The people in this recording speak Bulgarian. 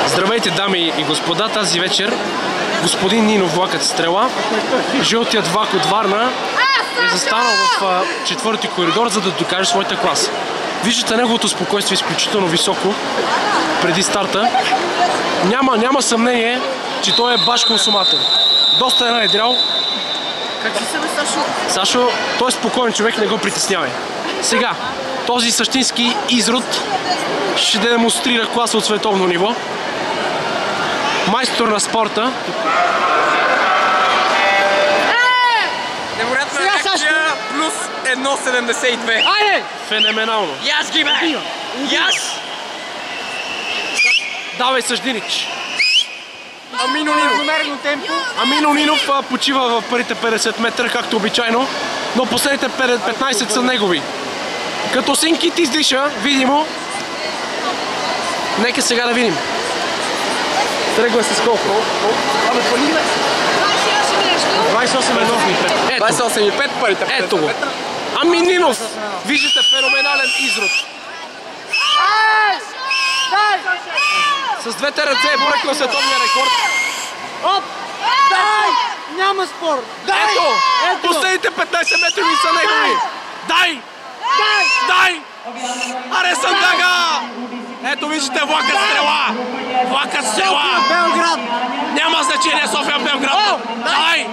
Здравейте, дами и господа, тази вечер господин Нинов влакът стрела, жълтият влак от Варна е застанал в четвърти коридор, за да докаже своята класа. Виждате неговото спокойствие изключително високо преди старта. Няма съмнение, че той е баш консуматор. Доста е наедрял. Как си се бе, Сашо? Сашо, той е спокоен човек, не го притеснявай. Сега, този същински изрод ще демонстрира класа от световно ниво. Майстор на спорта. Невероятна реакция, плюс 1,72. Айде! Феноменално. Яш ги, бе! Яш! Давай, Съждинич. Амино Нинов. Темпо. Амино Нинов почива в първите 50 метра, както обичайно, но последните 15 са негови. Като Синкит издиша, видимо. Нека сега да видим. Тръгва с колко? Абе, пали бе! 28,5. 28,5 първите. Ето го. Ами Нинов! Виждате феноменален изрод. С двете ръце е бръкнал световния рекорд. Оп! Дай! Няма спор! Ето! Последните 15 метри ми са негови! Дай! Дай! Аре Сандага! Ето виждате влакът стрела! Влакът стрела! Белград! Няма значение София Белград! Дай!